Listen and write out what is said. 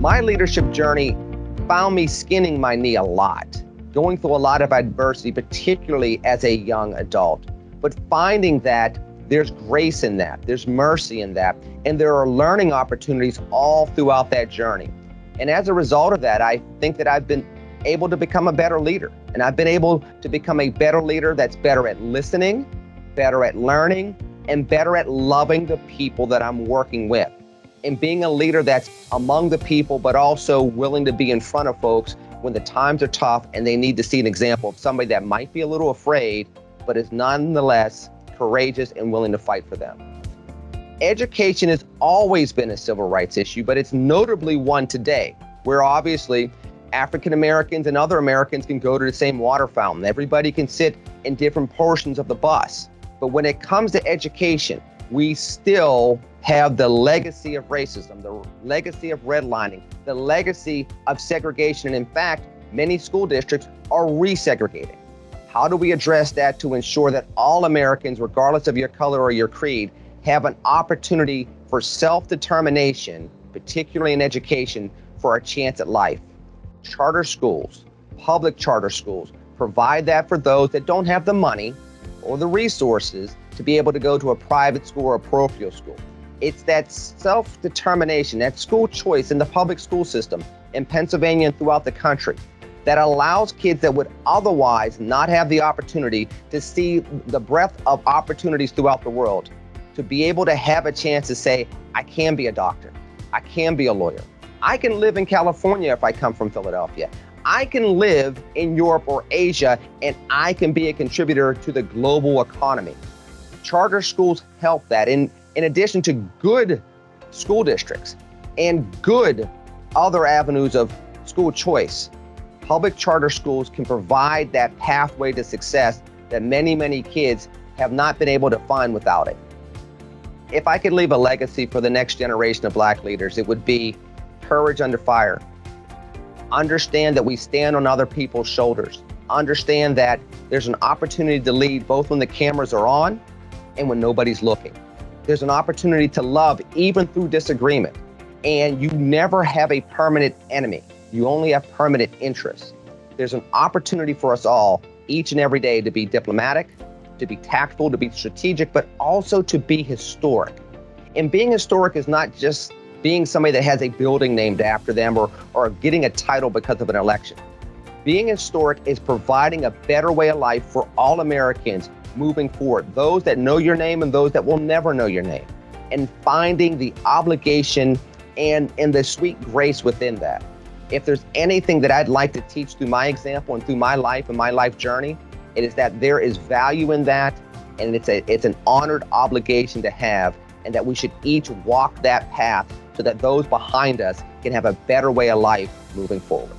My leadership journey found me skinning my knee a lot, going through a lot of adversity, particularly as a young adult, but finding that there's grace in that, there's mercy in that, and there are learning opportunities all throughout that journey. And as a result of that, I think that I've been able to become a better leader. And I've been able to become a better leader that's better at listening, better at learning, and better at loving the people that I'm working with. And being a leader that's among the people, but also willing to be in front of folks when the times are tough and they need to see an example of somebody that might be a little afraid, but is nonetheless courageous and willing to fight for them. Education has always been a civil rights issue, but it's notably one today, where obviously African Americans and other Americans can go to the same water fountain. Everybody can sit in different portions of the bus. But when it comes to education, we still have the legacy of racism, the legacy of redlining, the legacy of segregation. And in fact, many school districts are resegregating. How do we address that to ensure that all Americans, regardless of your color or your creed, have an opportunity for self-determination, particularly in education, for a chance at life? Charter schools, public charter schools, provide that for those that don't have the money or the resources to be able to go to a private school or a parochial school. It's that self-determination, that school choice in the public school system in Pennsylvania and throughout the country that allows kids that would otherwise not have the opportunity to see the breadth of opportunities throughout the world, to be able to have a chance to say, I can be a doctor, I can be a lawyer, I can live in California if I come from Philadelphia, I can live in Europe or Asia, and I can be a contributor to the global economy. Charter schools help that. In addition to good school districts and good other avenues of school choice, public charter schools can provide that pathway to success that many, many kids have not been able to find without it. If I could leave a legacy for the next generation of Black leaders, it would be courage under fire. Understand that we stand on other people's shoulders. Understand that there's an opportunity to lead both when the cameras are on and when nobody's looking. There's an opportunity to love even through disagreement. And you never have a permanent enemy. You only have permanent interests. There's an opportunity for us all each and every day to be diplomatic, to be tactful, to be strategic, but also to be historic. And being historic is not just being somebody that has a building named after them or getting a title because of an election. Being historic is providing a better way of life for all Americans moving forward, those that know your name and those that will never know your name, and finding the obligation and the sweet grace within that. If there's anything that I'd like to teach through my example and through my life and my life journey, it is that there is value in that, and it's an honored obligation to have, and that we should each walk that path so that those behind us can have a better way of life moving forward.